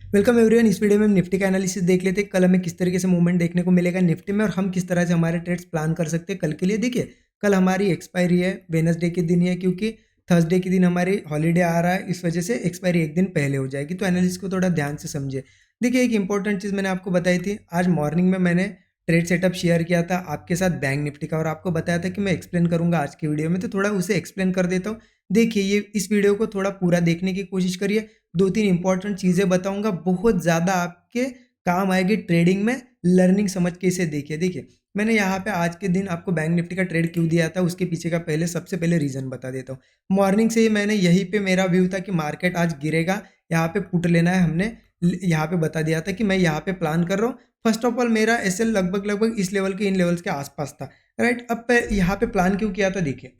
Welcome everyone. इस video में हम निफ्टी का एनालिसिस देख लेते हैं। कल हमें किस तरीके से मूवमेंट देखने को मिलेगा निफ्टी में और हम किस तरह से हमारे ट्रेड्स प्लान कर सकते हैं कल के लिए। देखिए, कल हमारी एक्सपायरी है, वेडनेसडे के दिन ही है, क्योंकि थर्सडे के दिन हमारी हॉलीडे आ रहा है, इस वजह से एक्सपायरी एक दिन पहले हो जाएगी। तो एनालिसिस को थोड़ा ध्यान से समझे। देखिए, एक इंपॉर्टेंट चीज़ मैंने आपको बताई थी। आज मॉर्निंग में मैंने ट्रेड सेटअप शेयर किया था आपके साथ बैंक निफ्टी का, और आपको बताया था कि मैं एक्सप्लेन करूंगा आज की वीडियो में, तो थोड़ा उसे एक्सप्लेन कर देता हूँ। देखिए, ये इस वीडियो को थोड़ा पूरा देखने की कोशिश करिए। 2-3 इंपॉर्टेंट चीज़ें बताऊंगा, बहुत ज़्यादा आपके काम आएगी ट्रेडिंग में। लर्निंग समझ के इसे देखिए। मैंने यहाँ पे आज के दिन आपको बैंक निफ्टी का ट्रेड क्यों दिया था, उसके पीछे का सबसे पहले रीज़न बता देता हूँ। मॉर्निंग से ही मैंने यहीं पे मेरा व्यू था कि मार्केट आज गिरेगा, यहाँ पे पुट लेना है। हमने यहाँ पे बता दिया था कि मैं यहाँ पे प्लान कर रहा हूँ। फर्स्ट ऑफ ऑल मेरा एसएल लगभग इस लेवल के, इन लेवल्स के आसपास था, राइट। अब यहाँ पे प्लान क्यों किया था, देखिए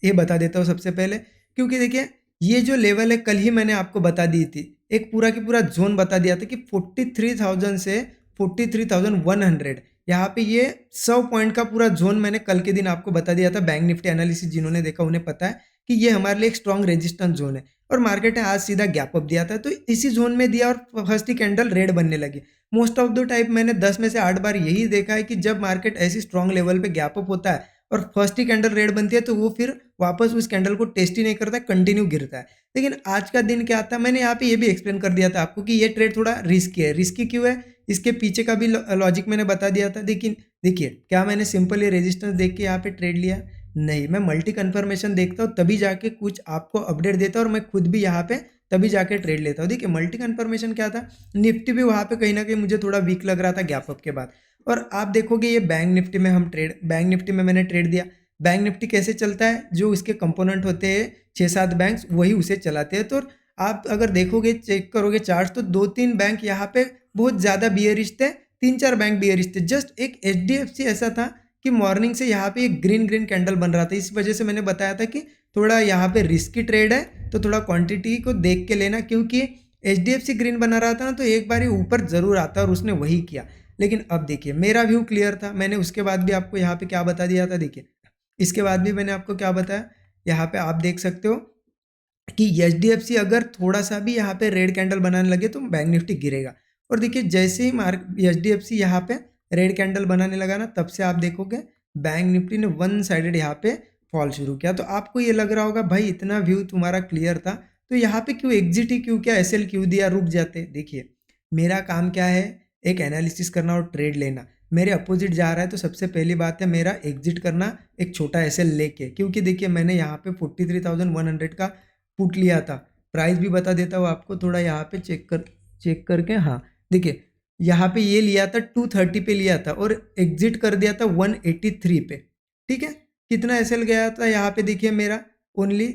ये बता देता हूँ सबसे पहले। क्योंकि देखिए, ये जो लेवल है कल ही मैंने आपको बता दी थी, एक पूरा की पूरा जोन बता दिया था कि 43,000 से 43,100, यहाँ पे ये 100 पॉइंट का पूरा जोन मैंने कल के दिन आपको बता दिया था। बैंक निफ्टी एनालिसिस जिन्होंने देखा उन्हें पता है कि ये हमारे लिए एक स्ट्रॉन्ग रेजिस्टेंस जोन है, और मार्केट ने आज सीधा गैप अप दिया था, तो इसी जोन में दिया और फर्स्ट ही कैंडल रेड बनने लगी। मोस्ट ऑफ द टाइप मैंने 10 में से 8 बार यही देखा है कि जब मार्केट ऐसी स्ट्रॉन्ग लेवल पे गैप अप होता है और फर्स्ट ही कैंडल रेड बनती है, तो वो फिर वापस उस कैंडल को टेस्ट ही नहीं करता, कंटिन्यू गिरता है। लेकिन आज का दिन क्या था, मैंने यहाँ पे ये भी एक्सप्लेन कर दिया था आपको कि ये ट्रेड थोड़ा रिस्की है। रिस्की क्यों है, इसके पीछे का भी लॉजिक मैंने बता दिया था। लेकिन देखिए, क्या मैंने सिंपल ये रेजिस्टेंस देख के यहाँ पे ट्रेड लिया? नहीं, मैं मल्टी कन्फर्मेशन देखता हूँ, तभी जाके कुछ आपको अपडेट देता हूँ, और मैं खुद भी यहाँ पे तभी जाके ट्रेड लेता हूँ। देखिए, मल्टी कन्फर्मेशन क्या था, निफ्टी भी वहाँ पे कहीं ना कहीं मुझे थोड़ा वीक लग रहा था गैप अप के बाद। और आप देखोगे ये बैंक निफ्टी में बैंक निफ्टी में मैंने ट्रेड दिया। बैंक निफ्टी कैसे चलता है, जो इसके कंपोनेंट होते हैं 6-7 बैंक्स, वही उसे चलाते हैं। तो आप अगर देखोगे, चेक करोगे चार्ट, तो 2-3 बैंक यहाँ पे बहुत ज़्यादा बियरिश थे, 3-4 बैंक बियरिश थे। जस्ट एक एचडीएफसी ऐसा था कि मॉर्निंग से यहाँ पे एक ग्रीन ग्रीन कैंडल बन रहा था। इस वजह से मैंने बताया था कि थोड़ा यहाँ पे रिस्की ट्रेड है, तो थोड़ा क्वांटिटी को देख के लेना, क्योंकि एचडीएफसी ग्रीन बना रहा था ना, तो एक बार ही ऊपर ज़रूर आता, और उसने वही किया। लेकिन अब देखिए, मेरा व्यू क्लियर था। मैंने उसके बाद भी आपको यहाँ पे क्या बता दिया था, देखिए इसके बाद भी मैंने आपको क्या बताया, यहाँ पे आप देख सकते हो कि एचडीएफसी अगर थोड़ा सा भी यहाँ पे रेड कैंडल बनाने लगे तो बैंक निफ्टी गिरेगा। और देखिए, जैसे ही एचडीएफसी यहाँ पे रेड कैंडल बनाने लगा ना, तब से आप देखोगे बैंक निफ्टी ने वन साइडेड यहाँ पे फॉल शुरू किया। तो आपको ये लग रहा होगा भाई इतना व्यू तुम्हारा क्लियर था, तो यहाँ पे क्यों एग्जिट ही क्यों, क्या एसएल क्यों दिया, रुक जाते। देखिए, मेरा काम क्या है, एक एनालिसिस करना और ट्रेड लेना। मेरे अपोजिट जा रहा है, तो सबसे पहली बात है मेरा एग्जिट करना एक छोटा एसएल लेके, क्योंकि देखिए मैंने यहाँ पे 43,100 का पुट लिया था। प्राइस भी बता देता हूँ आपको, थोड़ा यहाँ पे चेक करके। हाँ, देखिए यहाँ पे ये लिया था 230 पे लिया था, और एग्जिट कर दिया था 183 पे। ठीक है, कितना एसएल गया था यहाँ पे, देखिए मेरा ओनली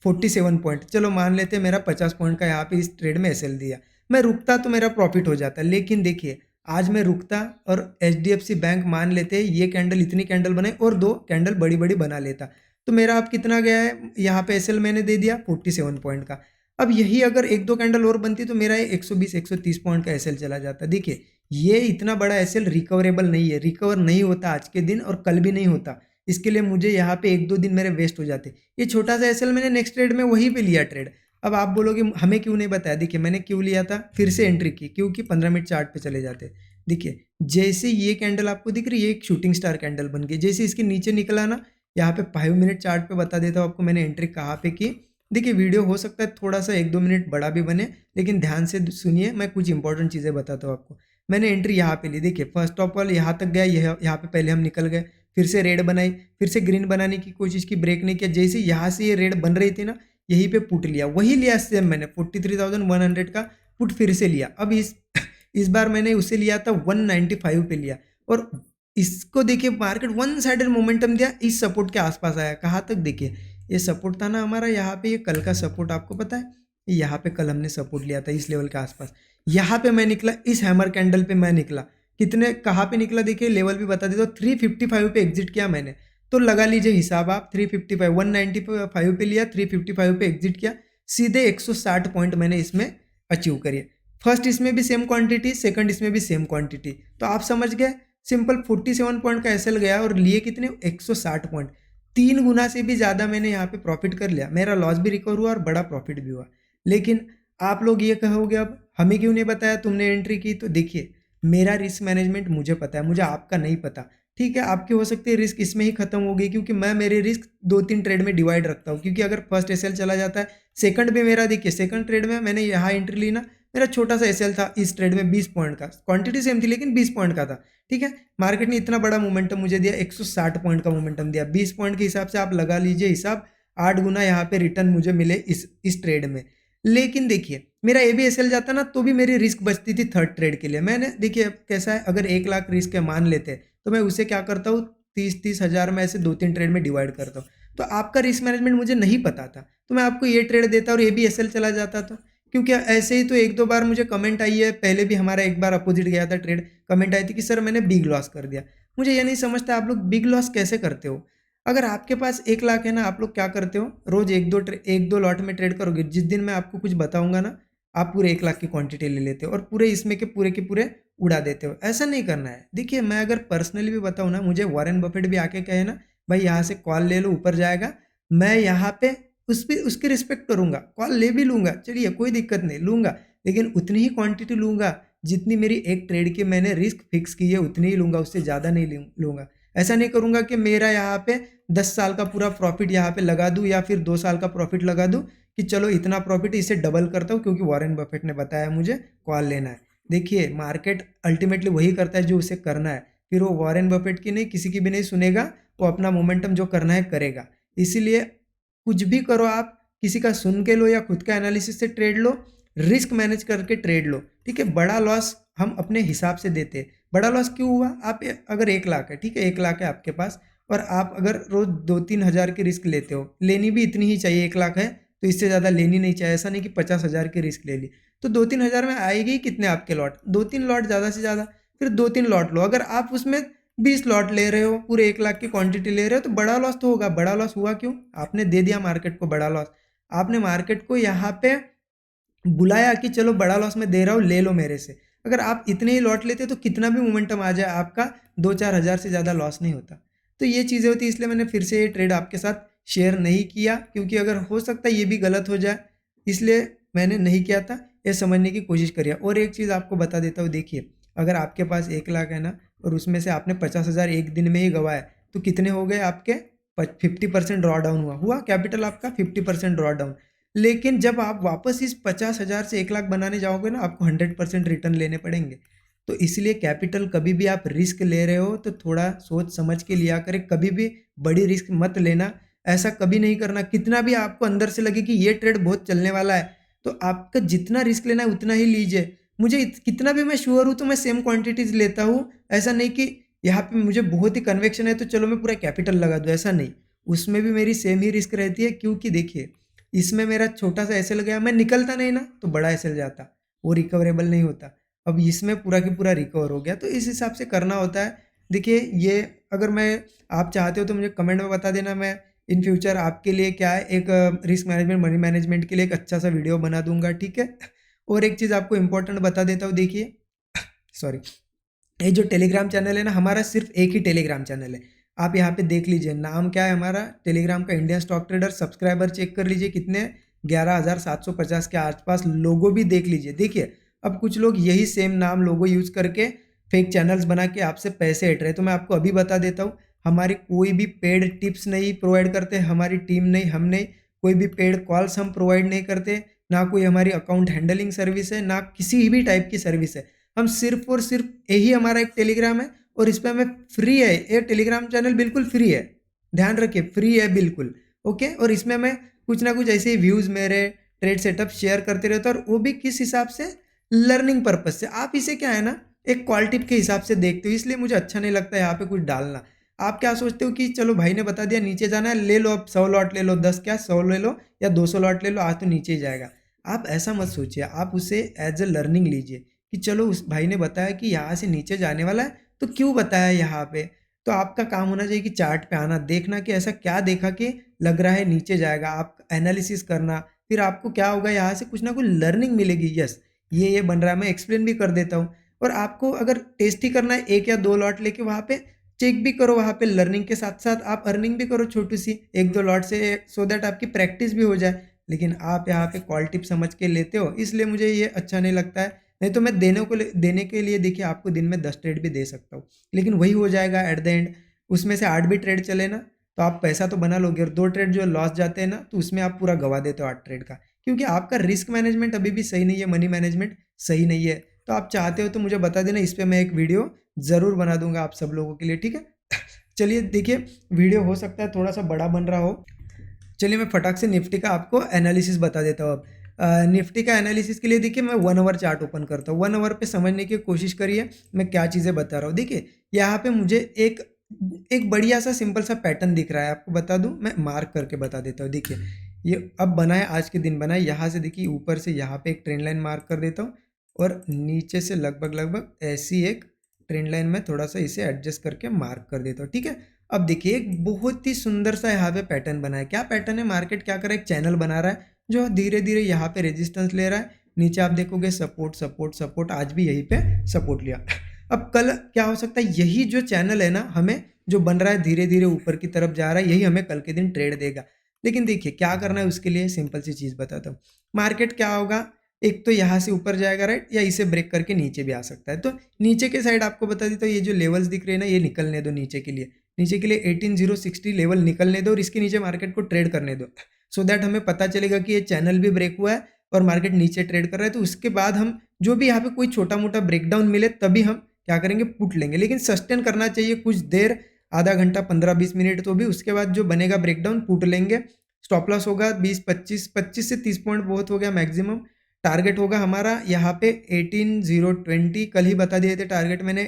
47 पॉइंट। चलो मान लेते हैं मेरा 50 पॉइंट का यहाँ पे इस ट्रेड में एसएल दिया। मैं रुकता तो मेरा प्रॉफिट हो जाता, लेकिन देखिए आज मैं रुकता और एचडीएफसी बैंक मान लेते ये कैंडल, इतनी कैंडल बनाई और 2 कैंडल बड़ी बड़ी बना लेता, तो मेरा अब कितना गया है यहाँ पे एसएल मैंने दे दिया 47 पॉइंट का। अब यही अगर 1-2 कैंडल और बनती तो मेरा 120-130 पॉइंट का एसएल चला जाता। देखिए, ये इतना बड़ा एसएल रिकवरेबल नहीं है, रिकवर नहीं होता आज के दिन, और कल भी नहीं होता। इसके लिए मुझे यहाँ पे 1-2 दिन मेरे वेस्ट हो जाते। ये छोटा सा एसएल मैंने नेक्स्ट ट्रेड में वहीं पे लिया ट्रेड। अब आप बोलोगे हमें क्यों नहीं बताया, देखिए मैंने क्यों लिया था, फिर से एंट्री की, क्योंकि 15 मिनट चार्ट पे चले जाते। देखिए, जैसे ये कैंडल आपको दिख रही है, एक शूटिंग स्टार कैंडल बन गई, जैसे इसके नीचे निकला ना, यहाँ पे 5 मिनट चार्ट पे बता देता हूँ आपको मैंने एंट्री कहाँ पे की। देखिए, वीडियो हो सकता है थोड़ा सा 1-2 मिनट बड़ा भी बने, लेकिन ध्यान से सुनिए, मैं कुछ इंपॉर्टेंट चीज़ें बताता हूँ आपको। मैंने एंट्री यहाँ पे ली, देखिए फर्स्ट ऑफ ऑल यहाँ तक गया, यहाँ पे पहले हम निकल गए, फिर से रेड बनाई, फिर से ग्रीन बनाने की कोशिश की, ब्रेक नहीं किया। जैसे यहाँ से ये रेड बन रही थी ना, यहीं पे पुट लिया, वही लिया सेम मैंने 43,100 का पुट फिर से लिया। अब इस बार मैंने उसे लिया था 195 पे लिया, और इसको देखिए मार्केट वन साइडेड मोमेंटम दिया, इस सपोर्ट के आसपास आया। कहाँ तक, देखिए ये सपोर्ट था ना हमारा यहाँ पे, ये कल का सपोर्ट आपको पता है, यहाँ पे कल हमने सपोर्ट लिया था इस लेवल के आसपास। यहाँ पे मैं निकला, इस हैमर कैंडल पे मैं निकला, कितने कहाँ पे निकला देखिए, लेवल भी बता देता हूँ, 355 पे एग्जिट किया मैंने। तो लगा लीजिए हिसाब आप, 355, 195 पे लिया, 355 पे एग्जिट किया, सीधे 160 पॉइंट मैंने इसमें अचीव करिए। फर्स्ट इसमें भी सेम क्वांटिटी, सेकंड इसमें भी सेम क्वांटिटी, तो आप समझ गए सिंपल 47 पॉइंट का एसएल गया, और लिए कितने 160 पॉइंट, 3 गुना से भी ज़्यादा मैंने यहाँ पे प्रॉफिट कर लिया। मेरा लॉस भी रिकवर हुआ और बड़ा प्रॉफिट भी हुआ। लेकिन आप लोग ये कहोगे अब हमें क्यों नहीं बताया, तुमने एंट्री की। तो देखिए मेरा रिस्क मैनेजमेंट मुझे पता है, मुझे आपका नहीं पता। ठीक है, आपकी हो सकती है रिस्क इसमें ही खत्म हो गई, क्योंकि मैं मेरे रिस्क 2-3 ट्रेड में डिवाइड रखता हूँ। क्योंकि अगर फर्स्ट एसएल चला जाता है, सेकंड भी मेरा देखिए सेकंड ट्रेड में मैंने यहाँ एंट्री ली ना, मेरा छोटा सा एसएल था इस ट्रेड में 20 पॉइंट का, क्वांटिटी सेम थी लेकिन 20 पॉइंट का था। ठीक है, मार्केट ने इतना बड़ा मोमेंटम मुझे दिया, 160 पॉइंट का मोमेंटम दिया, 20 पॉइंट के हिसाब से आप लगा लीजिए हिसाब, 8 गुना यहाँ पे रिटर्न मुझे मिले इस ट्रेड में। लेकिन देखिए मेरा ए बी एस एल जाता ना तो भी मेरी रिस्क बचती थी थर्ड ट्रेड के लिए। मैंने देखिए अब कैसा है, अगर 1 लाख रिस्क है मान लेते हैं, तो मैं उसे क्या करता हूँ 30-30 हज़ार में ऐसे 2-3 ट्रेड में डिवाइड करता हूँ। तो आपका रिस्क मैनेजमेंट मुझे नहीं पता था, तो मैं आपको ये ट्रेड देता और ए बी एस एल चला जाता था। क्योंकि ऐसे ही तो 1-2 बार मुझे कमेंट आई है, पहले भी हमारा एक बार अपोजिट गया था ट्रेड, कमेंट आई थी कि सर मैंने बिग लॉस कर दिया। मुझे ये नहीं समझता आप लोग बिग लॉस कैसे करते हो। अगर आपके पास 1 लाख है ना, आप लोग क्या करते हो, रोज एक दो लॉट में ट्रेड करोगे। जिस दिन मैं आपको कुछ बताऊंगा ना, आप पूरे 1 लाख की क्वांटिटी ले लेते हो और पूरे इसमें के पूरे उड़ा देते हो। ऐसा नहीं करना है। देखिए मैं अगर पर्सनली भी बताऊँ ना, मुझे वॉरेन बफेट भी आके कहे ना भाई यहाँ से कॉल ले लो ऊपर जाएगा, मैं यहाँ पे उसकी रिस्पेक्ट करूंगा, कॉल ले भी लूंगा, चलिए कोई दिक्कत नहीं लूंगा, लेकिन उतनी ही क्वांटिटी लूंगा जितनी मेरी एक ट्रेड की मैंने रिस्क फिक्स की है, उतनी ही लूंगा, उससे ज़्यादा नहीं लूंगा। ऐसा नहीं करूंगा कि मेरा यहाँ पे 10 साल का पूरा प्रॉफिट यहाँ पे लगा दूं या फिर 2 साल का प्रॉफिट लगा दूं कि चलो इतना प्रॉफिट इसे डबल करता हूँ क्योंकि वॉरेन बफेट ने बताया मुझे कॉल लेना है। देखिए मार्केट अल्टीमेटली वही करता है जो उसे करना है, फिर वो वॉरेन बफेट की नहीं किसी की भी नहीं सुनेगा, वो अपना मोमेंटम जो करना है करेगा। इसीलिए कुछ भी करो आप, किसी का सुन के लो या खुद का एनालिसिस से ट्रेड लो, रिस्क मैनेज करके ट्रेड लो। ठीक है, बड़ा लॉस हम अपने हिसाब से देते हैं। बड़ा लॉस क्यों हुआ, आप अगर 1 लाख है, ठीक है 1 लाख है आपके पास, और आप अगर रोज 2-3 हज़ार की रिस्क लेते हो, लेनी भी इतनी ही चाहिए, 1 लाख है तो इससे ज़्यादा लेनी नहीं चाहिए। ऐसा नहीं कि 50 हज़ार की रिस्क ले ली, तो 2-3 हज़ार में आएगी ही कितने आपके लॉट, 2-3 लॉट ज़्यादा से ज़्यादा, फिर 2-3 लॉट लो। अगर आप उसमें 20 लॉट ले रहे हो, पूरे 1 लाख की क्वांटिटी ले रहे हो, तो बड़ा लॉस तो होगा। बड़ा लॉस हुआ क्यों, आपने दे दिया मार्केट को बड़ा लॉस। आपने मार्केट को यहाँ पे बुलाया कि चलो बड़ा लॉस मैं दे रहा हूँ ले लो मेरे से। अगर आप इतने ही लॉट लेते तो कितना भी मोमेंटम आ जाए आपका 2-4 हज़ार से ज़्यादा लॉस नहीं होता। तो ये चीज़ें होती, इसलिए मैंने फिर से ये ट्रेड आपके साथ शेयर नहीं किया, क्योंकि अगर हो सकता है ये भी गलत हो जाए, इसलिए मैंने नहीं किया था। ये समझने की कोशिश करिए। और एक चीज़ आपको बता देता हूँ, देखिए अगर आपके पास 1 लाख है ना और उसमें से आपने 50 हज़ार एक दिन में ही गंवाए, तो कितने हो गए आपके, 50% ड्रॉ डाउन हुआ कैपिटल आपका 50% ड्रॉ डाउन। लेकिन जब आप वापस इस 50 हज़ार से 1 लाख बनाने जाओगे ना, आपको 100% रिटर्न लेने पड़ेंगे। तो इसलिए कैपिटल कभी भी आप रिस्क ले रहे हो तो थोड़ा सोच समझ के लिया करें, कभी भी बड़ी रिस्क मत लेना। ऐसा कभी नहीं करना, कितना भी आपको अंदर से लगे कि ये ट्रेड बहुत चलने वाला है, तो आपका जितना रिस्क लेना है उतना ही लीजिए। मुझे कितना भी मैं श्योर हूँ तो मैं सेम क्वांटिटीज लेता हूँ। ऐसा नहीं कि यहाँ पे मुझे बहुत ही कन्विक्शन है तो चलो मैं पूरा कैपिटल लगा दूँ, ऐसा नहीं। उसमें भी मेरी सेम ही रिस्क रहती है, क्योंकि देखिए इसमें मेरा छोटा सा एसएल गया, मैं निकलता नहीं ना तो बड़ा एसएल जाता, वो रिकवरेबल नहीं होता। अब इसमें पूरा की पूरा रिकवर हो गया, तो इस हिसाब से करना होता है। देखिए ये अगर मैं, आप चाहते हो तो मुझे कमेंट में बता देना, मैं इन फ्यूचर आपके लिए क्या है एक रिस्क मैनेजमेंट मनी मैनेजमेंट के लिए एक अच्छा सा वीडियो बना दूंगा। ठीक है, और एक चीज़ आपको इंपॉर्टेंट बता देता हूँ, देखिए सॉरी, ये जो टेलीग्राम चैनल है ना हमारा, सिर्फ एक ही टेलीग्राम चैनल है। आप यहाँ पे देख लीजिए नाम क्या है हमारा टेलीग्राम का, Indian stock trader. Subscriber check कर लीजिए कितने, 11,750 के आसपास। लोगो भी देख लीजिए। देखिए अब कुछ लोग यही सेम नाम लोगो यूज करके फेक चैनल्स बना के आपसे पैसे हट रहे हैं। तो मैं आपको अभी बता देता हूँ, हमारी कोई भी पेड टिप्स नहीं प्रोवाइड करते, हमारी टीम नहीं, हम नहीं, कोई भी पेड कॉल्स हम प्रोवाइड नहीं करते, ना कोई हमारी अकाउंट हैंडलिंग सर्विस है, ना किसी भी टाइप की सर्विस है। हम सिर्फ और सिर्फ यही हमारा एक टेलीग्राम है, और इस पर हमें फ्री है, ये टेलीग्राम चैनल बिल्कुल फ्री है, ध्यान रखिए फ्री है बिल्कुल। ओके, और इसमें मैं कुछ ना कुछ ऐसे ही व्यूज़ मेरे ट्रेड सेटअप शेयर करते रहता हूँ, और वो भी किस हिसाब से, लर्निंग पर्पज से। आप इसे क्या है ना एक कॉल टिप के हिसाब से देखते हो, इसलिए मुझे अच्छा नहीं लगता यहाँ पे कुछ डालना। आप क्या सोचते हो कि चलो भाई ने बता दिया नीचे जाना है, ले लो अब 100 लॉट ले लो, 10 क्या 100 ले लो या 200 लॉट ले लो, आज तो नीचे ही जाएगा। आप ऐसा मत सोचिए, आप उसे एज ए लर्निंग लीजिए कि चलो उस भाई ने बताया कि यहाँ से नीचे जाने वाला है, तो क्यों बताया यहाँ पे। तो आपका काम होना चाहिए कि चार्ट पे आना, देखना कि ऐसा क्या देखा कि लग रहा है नीचे जाएगा, आप एनालिसिस करना, फिर आपको क्या होगा यहाँ से कुछ ना कुछ लर्निंग मिलेगी। यस ये बन रहा है, मैं एक्सप्लेन भी कर देता हूँ। और आपको अगर टेस्ट ही करना है, 1 या 2 लॉट लेके वहाँ पे चेक भी करो, वहाँ पे लर्निंग के साथ साथ आप अर्निंग भी करो छोटी सी 1-2 लॉट से, सो दैट आपकी प्रैक्टिस भी हो जाए। लेकिन आप यहाँ पे कॉल टिप समझ के लेते हो, इसलिए मुझे ये अच्छा नहीं लगता है। नहीं तो मैं देने के लिए देखिए आपको दिन में 10 ट्रेड भी दे सकता हूँ, लेकिन वही हो जाएगा एट द एंड, उसमें से 8 भी ट्रेड चले ना तो आप पैसा तो बना लोगे, और 2 ट्रेड जो लॉस जाते हैं ना तो उसमें आप पूरा गवा देते हो 8 ट्रेड का, क्योंकि आपका रिस्क मैनेजमेंट अभी भी सही नहीं है, मनी मैनेजमेंट सही नहीं है। तो आप चाहते हो तो मुझे बता देना, इस पे मैं एक वीडियो ज़रूर बना दूंगा आप सब लोगों के लिए, ठीक है। चलिए देखिए, वीडियो हो सकता है थोड़ा सा बड़ा बन रहा हो, चलिए मैं फटाक से निफ्टी का आपको एनालिसिस बता देता हूँ अब। निफ्टी का एनालिसिस के लिए देखिए मैं 1 आवर चार्ट ओपन करता हूँ, 1 आवर पे समझने की कोशिश करिए मैं क्या चीज़ें बता रहा हूँ। देखिए यहाँ पे मुझे एक एक बढ़िया सा सिंपल सा पैटर्न दिख रहा है, आपको बता दूँ, मैं मार्क करके बता देता हूँ। देखिए ये अब बना है, आज के दिन बना है, यहाँ से देखिए ऊपर से यहाँ पे एक ट्रेंड लाइन मार्क कर देता हूँ, और नीचे से लगभग लगभग ऐसी एक ट्रेंड लाइन में थोड़ा सा इसे एडजस्ट करके मार्क कर देता हूँ, ठीक है। अब देखिए एक बहुत ही सुंदर सा यहाँ पे पैटर्न बना है, क्या पैटर्न है, मार्केट क्या कर रहा है, एक चैनल बना रहा है जो धीरे धीरे यहाँ पे रेजिस्टेंस ले रहा है, नीचे आप देखोगे सपोर्ट सपोर्ट सपोर्ट, आज भी यहीं पे सपोर्ट लिया। अब कल क्या हो सकता है, यही जो चैनल है ना हमें जो बन रहा है धीरे धीरे ऊपर की तरफ जा रहा है, यही हमें कल के दिन ट्रेड देगा। लेकिन देखिए क्या करना है उसके लिए, सिंपल सी चीज़ बताता हूँ। मार्केट क्या होगा, एक तो यहाँ से ऊपर जाएगा राइट, या इसे ब्रेक करके नीचे भी आ सकता है। तो नीचे के साइड आपको बता देता हूँ, ये जो लेवल्स दिख रहे हैं ना ये निकलने दो नीचे के लिए, नीचे के लिए 18060 लेवल निकलने दो, और इसके नीचे मार्केट को ट्रेड करने दो, सो दैट हमें पता चलेगा कि ये चैनल भी ब्रेक हुआ है और मार्केट नीचे ट्रेड कर रहा है। तो उसके बाद हम जो भी यहाँ पे कोई छोटा मोटा ब्रेकडाउन मिले तभी हम क्या करेंगे, पुट लेंगे, लेकिन सस्टेन करना चाहिए कुछ देर, आधा घंटा 15-20 मिनट, तो भी उसके बाद जो बनेगा ब्रेकडाउन पुट लेंगे। स्टॉप लॉस होगा 20-25 से 30 पॉइंट बहुत हो गया मैक्सिमम। टारगेट होगा हमारा यहाँ पे 18020, कल ही बता दिए थे टारगेट मैंने,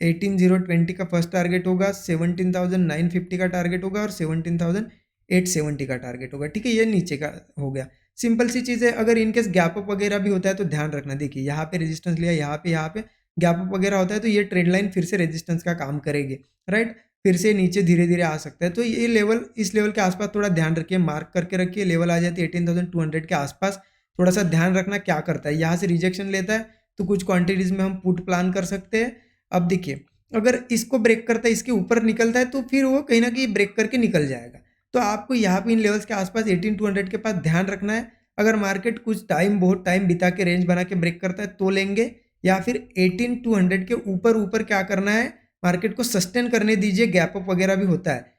18020 का फर्स्ट टारगेट होगा, 17950 का टारगेट होगा, और 17870 का टारगेट होगा, ठीक है। ये नीचे का हो गया, सिंपल सी चीज़ है। अगर इनकेस गैप अप वगैरह भी होता है तो ध्यान रखना, देखिए यहाँ पे रेजिस्टेंस लिया, यहाँ पे गैप अप वगैरह होता है तो ये ट्रेड लाइन फिर से रेजिस्टेंस का काम करेगी, राइट, फिर से नीचे धीरे धीरे आ सकता है। तो ये लेवल, इस लेवल के आसपास थोड़ा ध्यान रखिए, मार्क करके रखिए, लेवल आ जाती है 18200 के आसपास, थोड़ा सा ध्यान रखना क्या करता है, यहाँ से रिजेक्शन लेता है तो कुछ क्वांटिटीज में हम पुट प्लान कर सकते हैं। अब देखिए अगर इसको ब्रेक करता है, इसके ऊपर निकलता है तो फिर वो कहीं ना कहीं ब्रेक करके निकल जाएगा। तो आपको यहाँ पे इन लेवल्स के आसपास 18200 के पास ध्यान रखना है। अगर मार्केट कुछ टाइम, बहुत टाइम बिता के रेंज बना के ब्रेक करता है तो लेंगे, या फिर 18200 के ऊपर ऊपर क्या करना है, मार्केट को सस्टेन करने दीजिए, गैप अप वगैरह भी होता है,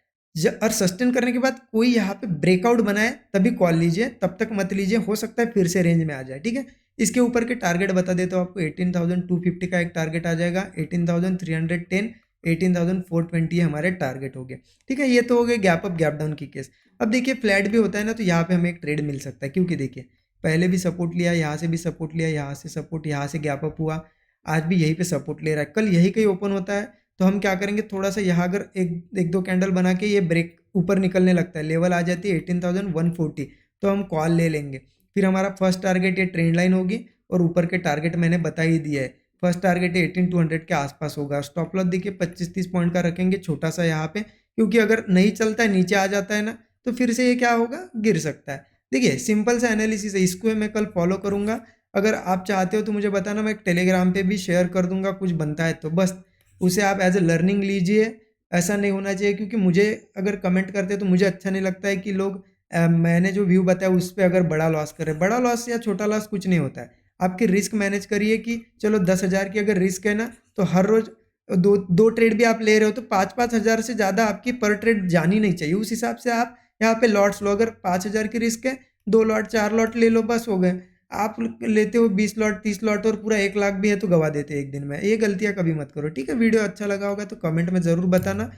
और सस्टेन करने के बाद कोई यहाँ पे ब्रेकआउट बनाए तभी कॉल लीजिए, तब तक मत लीजिए, हो सकता है फिर से रेंज में आ जाए, ठीक है। इसके ऊपर के टारगेट बता देता हूँ आपको, 18250 का एक टारगेट आ जाएगा, 18310, 18420 हमारे टारगेट हो गए, ठीक है। ये तो हो गए गैप अप गैप डाउन की केस। अब देखिए फ्लैट भी होता है ना तो यहाँ पे हमें एक ट्रेड मिल सकता है, क्योंकि देखिए पहले भी सपोर्ट लिया, यहाँ से भी सपोर्ट लिया, यहाँ से सपोर्ट, यहाँ से गैप अप हुआ, आज भी यहीं पे सपोर्ट ले रहा है, कल यही कहीं ओपन होता है तो हम क्या करेंगे, थोड़ा सा यहाँ अगर एक दो कैंडल बना के ये ब्रेक ऊपर निकलने लगता है, लेवल आ जाती है 18140, तो हम कॉल ले लेंगे। फिर हमारा फर्स्ट टारगेट ये ट्रेंड लाइन होगी, और ऊपर के टारगेट मैंने बता ही दिया है, फर्स्ट टारगेट 18200 के आसपास होगा। स्टॉप लॉस देखिए 25-30 पॉइंट का रखेंगे छोटा सा यहाँ पे, क्योंकि अगर नहीं चलता है, नीचे आ जाता है ना, तो फिर से ये क्या होगा, गिर सकता है। देखिए सिंपल सा एनालिसिस है, इसको मैं कल फॉलो करूंगा। अगर आप चाहते हो तो मुझे बताना, मैं टेलीग्राम पे भी शेयर कर दूंगा, कुछ बनता है तो बस उसे आप एज ए लर्निंग लीजिए। ऐसा नहीं होना चाहिए, क्योंकि मुझे अगर कमेंट करते हैं तो मुझे अच्छा नहीं लगता है कि लोग मैंने जो व्यू बताया उस पर अगर बड़ा लॉस करे। बड़ा लॉस या छोटा लॉस कुछ नहीं होता है, आपकी रिस्क मैनेज करिए कि चलो 10,000 की अगर रिस्क है ना, तो हर रोज दो दो ट्रेड भी आप ले रहे हो तो 5-5 हज़ार से ज़्यादा आपकी पर ट्रेड जानी नहीं चाहिए। उस हिसाब से आप यहाँ पे लॉट्स लो, अगर 5,000 की रिस्क है 2 लॉट 4 लॉट ले लो, बस हो गए। आप लेते हो 20 लॉट 30 लॉट और पूरा 1 लाख भी है तो गवा देते हैं एक दिन में, ये गलतियाँ कभी मत करो, ठीक है। वीडियो अच्छा लगा होगा तो कमेंट में ज़रूर बताना,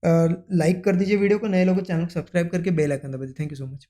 लाइक कर दीजिए वीडियो को, नए लोगों को चैनल को सब्सक्राइब करके बेल आइकन दबा दीजिए। Thank you so much.